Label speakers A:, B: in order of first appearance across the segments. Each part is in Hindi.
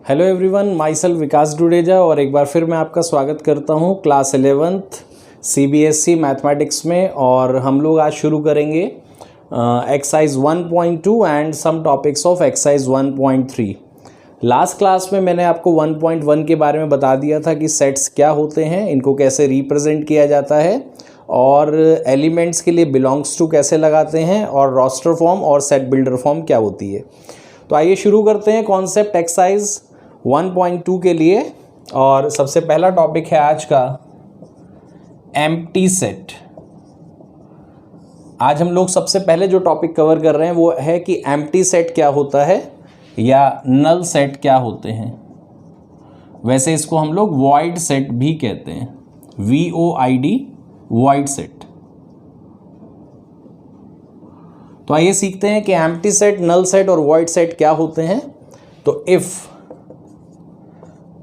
A: हेलो एवरीवन, माई सेल्फ विकास डुडेजा और एक बार फिर मैं आपका स्वागत करता हूं क्लास 11th सीबीएसई मैथमेटिक्स में। और हम लोग आज शुरू करेंगे exercise 1.2 and some topics of exercise 1.3। Last class में मैंने आपको 1.1 के बारे में बता दिया था कि सेट्स क्या होते हैं, इनको कैसे रिप्रेजेंट किया जाता है और एलिमेंट्स के लिए बिलोंग्स टू कैसे लगाते हैं और रोस्टर फॉर्म और सेट बिल्डर फॉर्म क्या होती है। तो आइए शुरू करते हैं कॉन्सेप्ट एक्सरसाइज 1.2 के लिए। और सबसे पहला टॉपिक है आज का एम्प्टी सेट। आज हम लोग सबसे पहले जो टॉपिक कवर कर रहे हैं वो है कि एम्प्टी सेट क्या होता है या नल सेट क्या होते हैं। वैसे इसको हम लोग वॉइड सेट भी कहते हैं, VOID, वॉइड सेट। तो आइए सीखते हैं कि एम्प्टी सेट, नल सेट और वॉइड सेट क्या होते हैं। तो if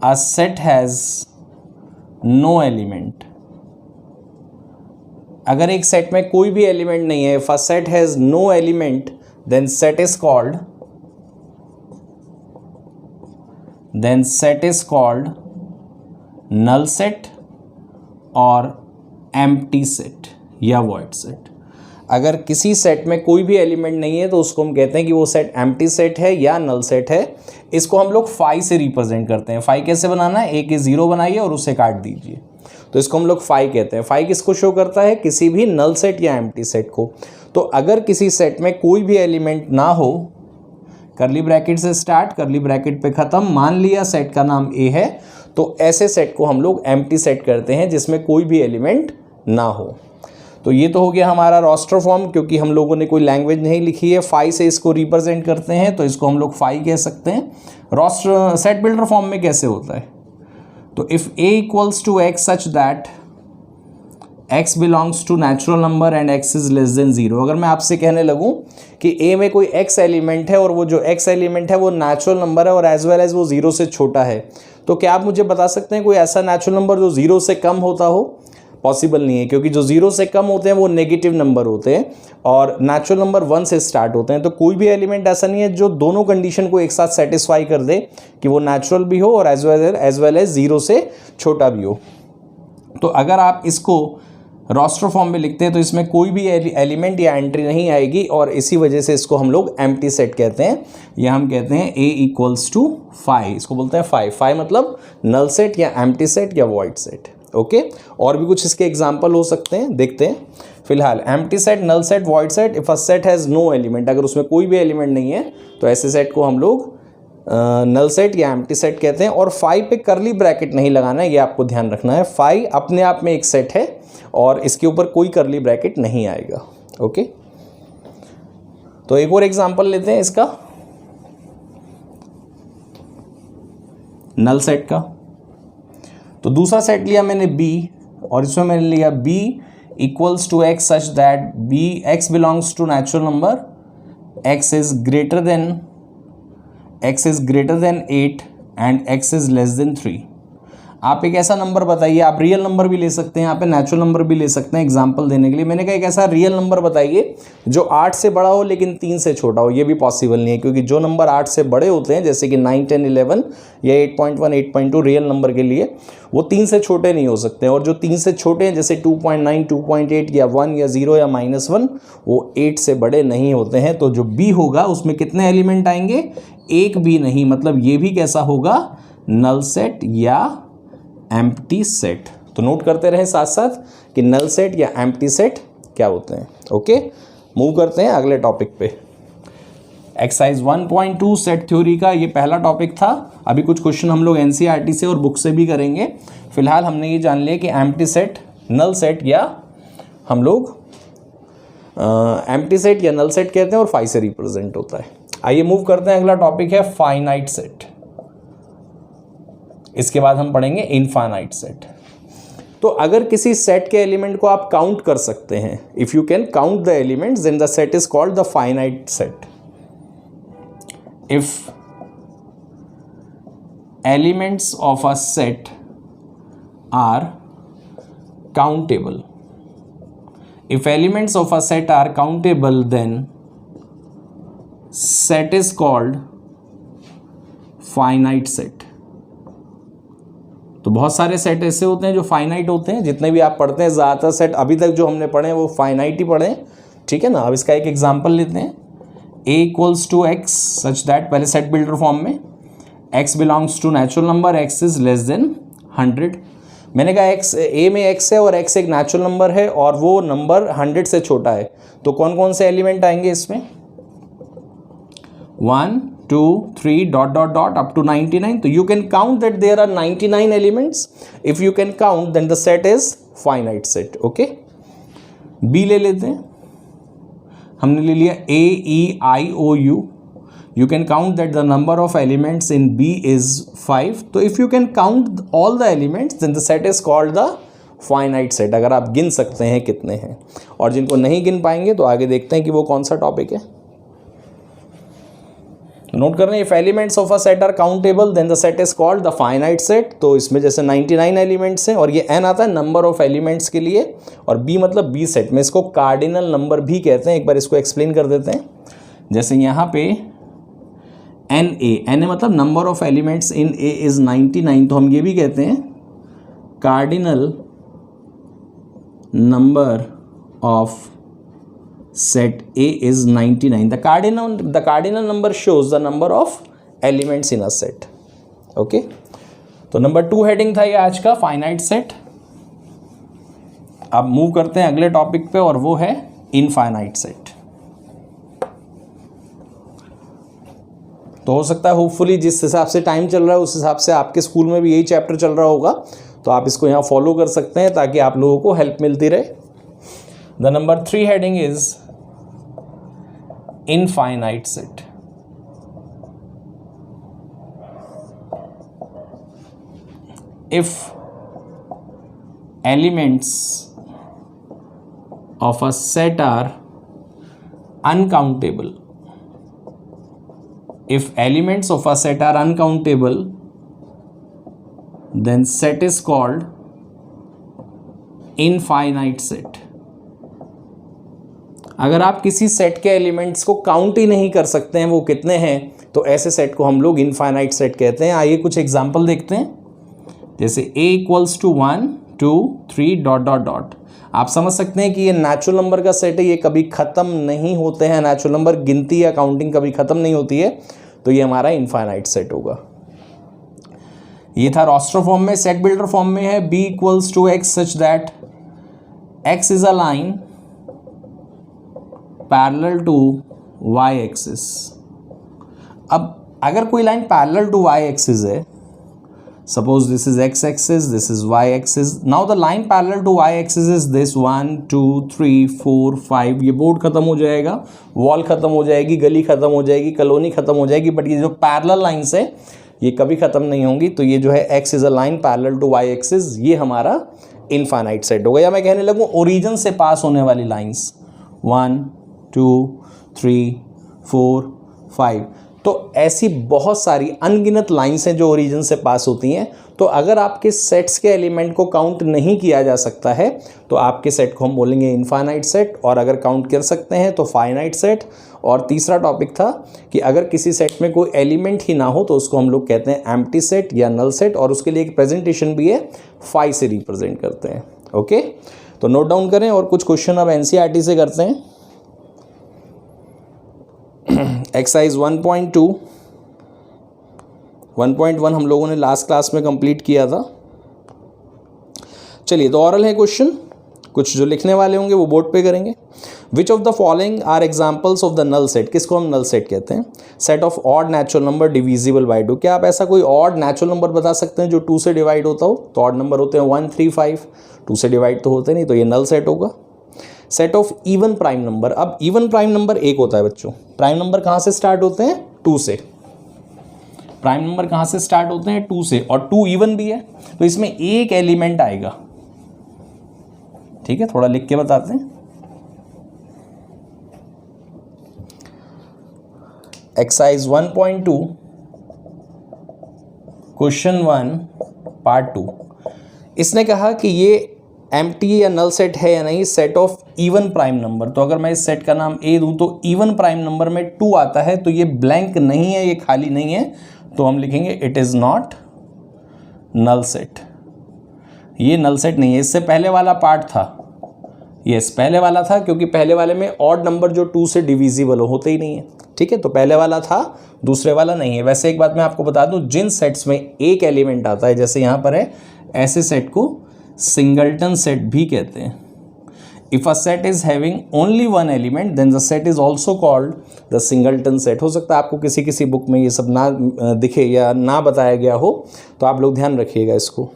A: a set has no element, अगर एक सेट में कोई भी एलिमेंट नहीं है, if a set has no element then set is called null set और empty set या void set। अगर किसी सेट में कोई भी एलिमेंट नहीं है तो उसको हम कहते हैं कि वो सेट एम्प्टी सेट है या नल सेट है। इसको हम लोग फाई से रिप्रेजेंट करते हैं। फाई कैसे बनाना है, ए के ज़ीरो बनाइए और उसे काट दीजिए, तो इसको हम लोग फाई कहते हैं। फाई किसको शो करता है, किसी भी नल सेट या एम्प्टी सेट को। तो अगर किसी सेट में कोई भी एलिमेंट ना हो, करली ब्रैकेट से स्टार्ट, करली ब्रैकेट पे ख़त्म, मान लिया सेट का नाम ए है, तो ऐसे सेट को हम लोग एम्प्टी सेट करते हैं जिसमें कोई भी एलिमेंट ना हो। तो ये तो हो गया हमारा रोस्टर फॉर्म, क्योंकि हम लोगों ने कोई लैंग्वेज नहीं लिखी है, फाई से इसको रिप्रेजेंट करते हैं, तो इसको हम लोग फाई कह सकते हैं। रोस्टर सेट बिल्डर फॉर्म में कैसे होता है, तो if A equals to x such that x belongs to natural number and x is less than zero. अगर मैं आपसे कहने लगूँ कि ए में कोई एक्स एलिमेंट है और वो जो एक्स एलिमेंट है वो नेचुरल नंबर है और एज वेल एज वो ज़ीरो से छोटा है, तो क्या आप मुझे बता सकते हैं कोई ऐसा नेचुरल नंबर जो ज़ीरो से कम होता हो? पॉसिबल नहीं है, क्योंकि जो ज़ीरो से कम होते हैं वो नेगेटिव नंबर होते हैं और नेचुरल नंबर 1 से स्टार्ट होते हैं। तो कोई भी एलिमेंट ऐसा नहीं है जो दोनों कंडीशन को एक साथ सेटिस्फाई कर दे कि वो नेचुरल भी हो और एज वेल एज ज़ीरो से छोटा भी हो। तो अगर आप इसको रोस्टर फॉर्म में लिखते हैं तो इसमें कोई भी एलिमेंट या एंट्री नहीं आएगी और इसी वजह से इसको हम लोग एम्प्टी सेट कहते हैं, या हम कहते हैं ए इक्वल्स टू फाई। इसको बोलते हैं फाई। फाई मतलब नल सेट या एम्प्टी सेट या वॉइड सेट। ओके और भी कुछ इसके एग्जाम्पल हो सकते हैं, देखते हैं। फिलहाल empty set, null set, void set. If a set has no element, अगर उसमें कोई भी एलिमेंट नहीं है तो ऐसे सेट को हम लोग नल सेट या एम्प्टी सेट कहते हैं। और फाई पे करली ब्रैकेट नहीं लगाना है, ये आपको ध्यान रखना है। फाई अपने आप में एक सेट है और इसके ऊपर कोई करली ब्रैकेट नहीं आएगा। ओके तो एक और एग्जाम्पल लेते हैं इसका, नल सेट का। तो दूसरा सेट लिया मैंने B और इसमें मैंने लिया B equals to x such that B x belongs to natural number, x is greater than 8 and x is less than 3। आप एक ऐसा नंबर बताइए, आप रियल नंबर भी ले सकते हैं, यहाँ पे नेचुरल नंबर भी ले सकते हैं एग्जांपल देने के लिए। मैंने कहा एक ऐसा रियल नंबर बताइए जो 8 से बड़ा हो लेकिन 3 से छोटा हो। ये भी पॉसिबल नहीं है, क्योंकि जो नंबर 8 से बड़े होते हैं जैसे कि 9, 10, 11 या 8.1, 8.2 रियल नंबर के लिए, वो 3 से छोटे नहीं हो सकते हैं। और जो 3 से छोटे हैं जैसे 2.9, 2.8 या 1 या 0 या -1, वो 8 से बड़े नहीं होते हैं। तो जो B होगा उसमें कितने एलिमेंट आएंगे, एक भी नहीं। मतलब ये भी कैसा होगा, नल सेट या एम्प्टी सेट। तो नोट करते रहें साथ साथ कि नल सेट या एम्प्टी सेट क्या होते हैं। ओके मूव करते हैं अगले टॉपिक पे। एक्सरसाइज 1.2 सेट थ्योरी का ये पहला टॉपिक था। अभी कुछ क्वेश्चन हम लोग NCERT से और बुक से भी करेंगे। फिलहाल हमने ये जान लिया कि एम्प्टी सेट, नल सेट या हम लोग एम्प्टी सेट या नल सेट कहते हैं और फाई से रिप्रेजेंट होता है। आइए मूव करते हैं, अगला टॉपिक है फाइनाइट सेट। इसके बाद हम पढ़ेंगे इनफाइनाइट सेट। तो अगर किसी सेट के एलिमेंट को आप काउंट कर सकते हैं, if you can count the elements then the set is called the finite set. If elements of a set are countable, if elements of a set are countable then set is called finite set. तो बहुत सारे सेट ऐसे होते हैं जो फाइनाइट होते हैं, जितने भी आप पढ़ते हैं ज़्यादातर सेट अभी तक जो हमने पढ़े हैं वो फाइनाइट ही पढ़े हैं, ठीक है ना। अब इसका एक एग्जांपल लेते हैं, a equals to x such that, पहले सेट बिल्डर फॉर्म में, x belongs to natural number, x is less than 100। मैंने कहा x, a में x है और x एक नेचुरल नंबर है और वो नंबर 100 से छोटा है, तो कौन कौन से एलिमेंट आएंगे इसमें, 1 2 3 dot dot dot up to 99। तो you can count that there are 99 elements. If you can count then the set is finite set. Okay, b ले लेते हैं, हमने ले लिया a e i o u। You can count that the number of elements in B is 5. तो if you can count all the elements, then the set is called the finite set। अगर आप गिन सकते हैं कितने हैं, और जिनको नहीं गिन पाएंगे तो आगे देखते हैं कि वो कौन सा टॉपिक है। नोट कर रहे हैं, if elements of a set are countable, then the set is called the finite set। तो इसमें जैसे 99 एलिमेंट्स हैं और ये n आता है नंबर ऑफ एलिमेंट्स के लिए, और b मतलब b सेट में, इसको कार्डिनल नंबर भी कहते हैं। एक बार इसको एक्सप्लेन कर देते हैं। जैसे यहाँ पे n मतलब number of elements in a is 99, तो हम ये भी कहते हैं cardinal number of set A is 99। The cardinal number shows the number of elements in a set. Okay, तो नंबर 2 हेडिंग था ये आज का, फाइनाइट सेट। अब मूव करते हैं अगले टॉपिक पे, और वो है इनफाइनाइट सेट। तो हो सकता है होपफुली जिस हिसाब से टाइम चल रहा है उस हिसाब से आपके स्कूल में भी यही चैप्टर चल रहा होगा, तो आप इसको यहाँ फॉलो कर सकते हैं ताकि आप लोगों को हेल्प मिलती रहे। The number 3 heading is infinite set. If elements of a set are uncountable, if elements of a set are uncountable, then set is called infinite set। अगर आप किसी सेट के एलिमेंट्स को काउंट ही नहीं कर सकते हैं वो कितने हैं, तो ऐसे सेट को हम लोग इनफाइनाइट सेट कहते हैं। आइए कुछ एग्जांपल देखते हैं। जैसे a equals to 1 2 3 dot dot dot. आप समझ सकते हैं कि ये नेचुरल नंबर का सेट है, ये कभी ख़त्म नहीं होते हैं। नेचुरल नंबर गिनती या काउंटिंग कभी ख़त्म नहीं होती है, तो ये हमारा इनफाइनाइट सेट होगा। ये था रोस्टर फॉर्म में। सेट बिल्डर फॉर्म में है b equals to x such that x is a line parallel to y axis. अब अगर कोई line parallel to y axis है, suppose this is x axis, this is y axis, now the line parallel to y axis is this 1 2 3 4 5। ये बोर्ड खत्म हो जाएगा, वॉल खत्म हो जाएगी, गली खत्म हो जाएगी, कॉलोनी खत्म हो जाएगी, बट ये जो पैरेलल लाइंस है ये कभी खत्म नहीं होंगी। तो ये जो है x is a line parallel to y axis, ये हमारा इनफाइनाइट सेट होगा। या मैं कहने लगूँ ओरिजिन से पास होने वाली लाइंस 1 2 3 4 5, तो ऐसी बहुत सारी अनगिनत लाइंस हैं जो ओरिजिन से पास होती हैं। तो अगर आपके सेट्स के एलिमेंट को काउंट नहीं किया जा सकता है तो आपके सेट को हम बोलेंगे इनफाइनाइट सेट, और अगर काउंट कर सकते हैं तो फाइनाइट सेट। और तीसरा टॉपिक था कि अगर किसी सेट में कोई एलिमेंट ही ना हो तो उसको हम लोग कहते हैं एम्प्टी सेट या नल सेट, और उसके लिए एक प्रेजेंटेशन भी है, 5 से रिप्रेजेंट करते हैं। ओके, तो नोट डाउन करें और कुछ क्वेश्चन अब एनसीईआरटी से करते हैं। एक्सरसाइज 1.1 हम लोगों ने लास्ट क्लास में कंप्लीट किया था। चलिए, तो ऑरल है क्वेश्चन, कुछ जो लिखने वाले होंगे वो बोर्ड पे करेंगे। Which of the following are examples of the null set. किसको हम नल सेट कहते हैं? Set of odd natural number divisible by 2। क्या आप ऐसा कोई ऑड नेचुरल नंबर बता सकते हैं जो 2 से डिवाइड होता हो? तो ऑड नंबर होते हैं 1 3 5, 2 से डिवाइड तो होते नहीं, तो ये नल सेट होगा। Set of even prime number. अब इवन प्राइम नंबर एक होता है बच्चों, प्राइम नंबर कहाँ से स्टार्ट होते हैं? 2 से। प्राइम नंबर कहाँ से स्टार्ट होते हैं? 2 से, और 2 इवन भी है, तो इसमें एक एलिमेंट आएगा। ठीक है, थोड़ा लिख के बताते हैं। Exercise 1.2 question 1 part 2। इसने कहा कि ये एम्प्टी या नल सेट है या नहीं, set of even prime number. तो अगर मैं इस सेट का नाम ए दूं तो इवन प्राइम नंबर में 2 आता है, तो ये ब्लैंक नहीं है, ये खाली नहीं है, तो हम लिखेंगे it is not null set. ये नल सेट नहीं है। इससे पहले वाला पार्ट था, यस पहले वाला था, क्योंकि पहले वाले में ऑड नंबर जो 2 से डिविजिबल होते ही नहीं है, ठीक है। तो पहले वाला था, दूसरे वाला नहीं है। वैसे एक बात मैं आपको बता दूं, जिन सेट्स में एक एलिमेंट आता है, जैसे यहाँ पर है, ऐसे सेट को सिंगलटन सेट भी कहते हैं। If a set is having only one element then the set is also called the singleton set. हो सकता है आपको किसी किसी बुक में ये सब ना दिखे या ना बताया गया हो, तो आप लोग ध्यान रखिएगा इसको।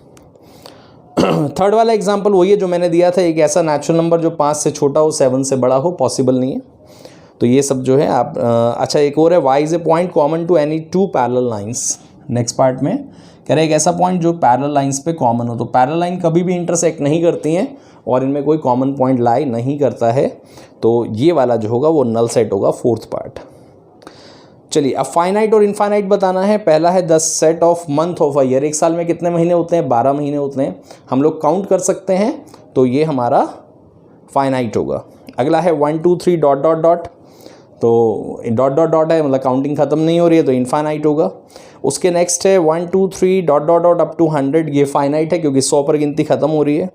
A: थर्ड वाला एग्जाम्पल वही है जो मैंने दिया था, एक ऐसा नेचुरल नंबर जो 5 से छोटा हो, 7 से बड़ा हो, पॉसिबल नहीं है। तो ये सब जो है आप अच्छा, एक और है, y is a point common to any 2 parallel lines. Next part में कह रहे हैं एक ऐसा पॉइंट जो पैरेलल लाइंस पे कॉमन हो। तो पैरेलल लाइन कभी भी इंटरसेक्ट नहीं करती हैं और इनमें कोई कॉमन पॉइंट लाई नहीं करता है, तो ये वाला जो होगा वो नल सेट होगा, फोर्थ पार्ट। चलिए, अब फाइनाइट और इनफाइनाइट बताना है। पहला है the set of month of a year. एक साल में कितने महीने होते हैं? 12 महीने होते हैं। हम लोग काउंट कर सकते हैं, तो ये हमारा फाइनाइट होगा। अगला है 1 2 3 डॉट डॉट डॉट, तो डॉट डॉट डॉट है, मतलब काउंटिंग ख़त्म नहीं हो रही है, तो इनफाइनाइट होगा। उसके नेक्स्ट है 1 2 3 dot dot dot up to 100, ये फाइनाइट है क्योंकि 100 पर गिनती ख़त्म हो रही है।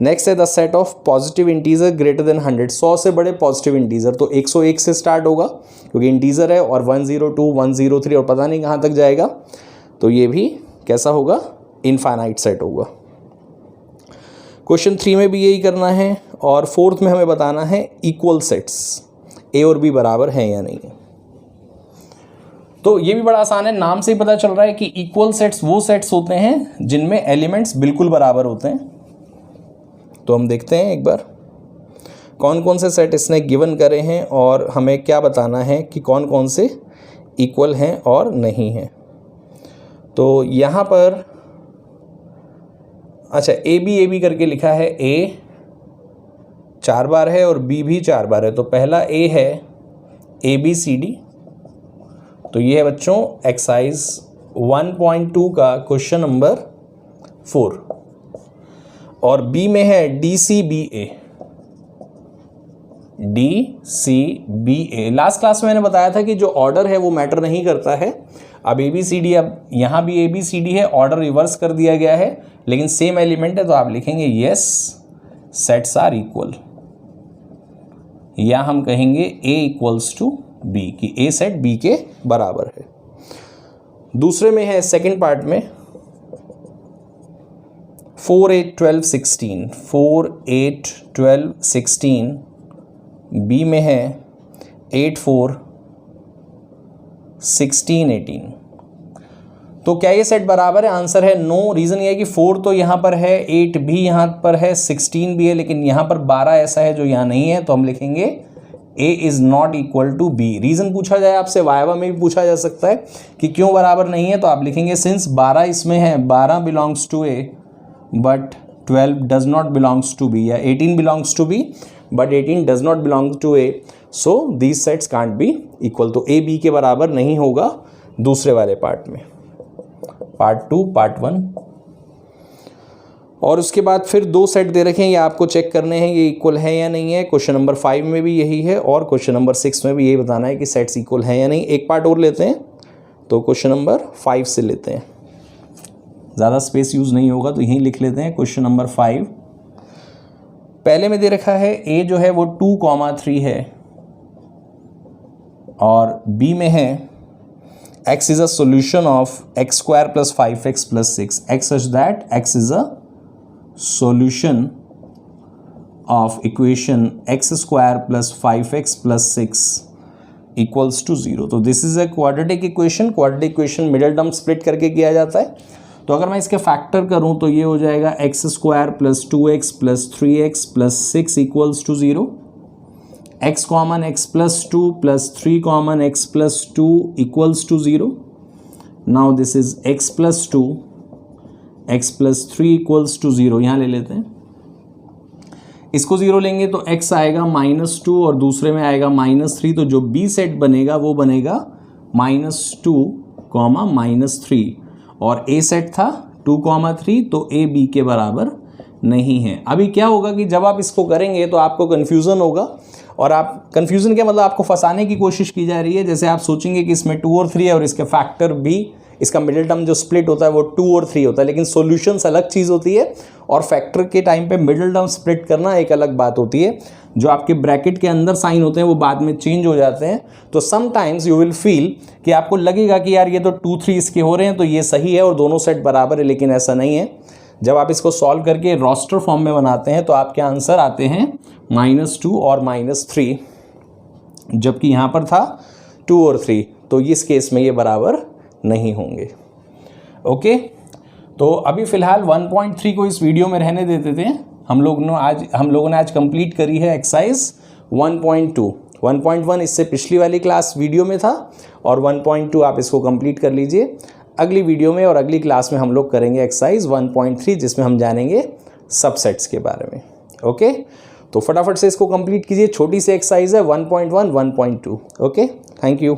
A: नेक्स्ट है the set of positive integer greater than 100, 100 से बड़े पॉजिटिव इंटीजर, तो 101 से स्टार्ट होगा क्योंकि इंटीजर है, और 102 103 और पता नहीं कहाँ तक जाएगा, तो ये भी कैसा होगा? इनफाइनाइट सेट होगा। क्वेश्चन 3 में भी यही करना है, और फोर्थ में हमें बताना है इक्वल सेट्स, ए और बी बराबर हैं या नहीं है। तो ये भी बड़ा आसान है, नाम से ही पता चल रहा है कि इक्वल सेट्स वो सेट्स होते हैं जिनमें एलिमेंट्स बिल्कुल बराबर होते हैं। तो हम देखते हैं एक बार कौन कौन से सेट इसने गिवन करे हैं और हमें क्या बताना है कि कौन कौन से इक्वल हैं और नहीं हैं। तो यहाँ पर अच्छा, ए बी करके लिखा है, ए 4 बार है और बी भी 4 बार है। तो पहला ए है ABCD, तो ये है बच्चों एक्सरसाइज 1.2 का क्वेश्चन नंबर 4। और बी में है DCBA, DCBA। लास्ट क्लास में मैंने बताया था कि जो ऑर्डर है वो मैटर नहीं करता है। अब ABCD, अब यहाँ भी ABCD है, ऑर्डर रिवर्स कर दिया गया है, लेकिन सेम एलिमेंट है, तो आप लिखेंगे यस सेट्स आर इक्वल, या हम कहेंगे A इक्वल्स टू B, कि A सेट B के बराबर है। दूसरे में है सेकंड पार्ट में 4 8 12 16, 4 8 12 16, B में है 8 4 16 18। तो क्या ये सेट बराबर है? आंसर है नो। रीज़न ये है कि 4 तो यहाँ पर है, 8 भी यहाँ पर है, 16 भी है, लेकिन यहाँ पर 12 ऐसा है जो यहाँ नहीं है, तो हम लिखेंगे A is not equal to B। Reason पूछा जाए आपसे, वाइवा में भी पूछा जा सकता है कि क्यों बराबर नहीं है, तो आप लिखेंगे सिंस 12 इसमें है, 12 belongs to A but 12 does not belongs to B, या 18 belongs to B but 18 does not belong to A, so these sets can't be equal. तो A B के बराबर नहीं होगा दूसरे वाले पार्ट में, पार्ट 2 पार्ट 1। और उसके बाद फिर 2 सेट दे रखे हैं, ये आपको चेक करने हैं ये इक्वल है या नहीं है। क्वेश्चन नंबर 5 में भी यही है और क्वेश्चन नंबर 6 में भी यही बताना है कि सेट्स इक्वल हैं या नहीं। एक पार्ट और लेते हैं, तो क्वेश्चन नंबर 5 से लेते हैं, ज़्यादा स्पेस यूज़ नहीं होगा तो यहीं लिख लेते हैं। क्वेश्चन नंबर 5 पहले में दे रखा है, A जो है वो 2,3 है, और B में है x is a solution of x square plus 5x plus 6, x such that x is a solution of equation x square plus 5x plus 6 equals to 0। तो this is a quadratic equation। quadratic equation middle term split करके किया जाता है। तो अगर मैं इसके फैक्टर करूं तो ये हो जाएगा x square plus 2x plus 3x plus 6 equals to 0, x common x plus 2 plus 3 common x plus 2 equals to 0। Now this is x plus 2 x plus 3 equals to 0, यहाँ ले लेते हैं। इसको 0 लेंगे तो x आएगा -2 और दूसरे में आएगा -3, तो जो b सेट बनेगा वो बनेगा -2, -3, और a सेट था 2,3, तो a b के बराबर नहीं है। अभी क्या होगा कि जब आप इसको करेंगे तो आपको कन्फ्यूज़न होगा, और आप कन्फ्यूज़न क्या मतलब आपको फंसाने की कोशिश की जा रही है। जैसे आप सोचेंगे कि इसमें 2 और 3 है और इसके फैक्टर भी इसका मिडिल टर्म जो स्प्लिट होता है वो 2 और 3 होता है, लेकिन सॉल्यूशंस अलग चीज़ होती है और फैक्टर के टाइम पे मिडिल टर्म स्प्लिट करना एक अलग बात होती है। जो आपके ब्रैकेट के अंदर साइन होते हैं वो बाद में चेंज हो जाते हैं। तो समटाइम्स यू विल फील कि आपको लगेगा कि यार ये तो 2 3 इसके हो रहे हैं तो ये सही है और दोनों सेट बराबर है, लेकिन ऐसा नहीं है। जब आप इसको सॉल्व करके रोस्टर फॉर्म में बनाते हैं तो आपके आंसर आते हैं -2 और -3, जबकि यहाँ पर था 2 और 3, तो इस केस में ये बराबर नहीं होंगे। ओके, तो अभी फ़िलहाल 1.3 को इस वीडियो में रहने देते थे। हम लोगों ने आज कंप्लीट करी है एक्सरसाइज 1.2। 1.1 इससे पिछली वाली क्लास वीडियो में था और 1.2 आप इसको कंप्लीट कर लीजिए। अगली वीडियो में और अगली क्लास में हम लोग करेंगे एक्सरसाइज 1.3, जिसमें हम जानेंगे सबसेट्स के बारे में। ओके, तो फटाफट से इसको कंप्लीट कीजिए। छोटी सी एक्सरसाइज है 1.1, 1.2। Okay, thank you.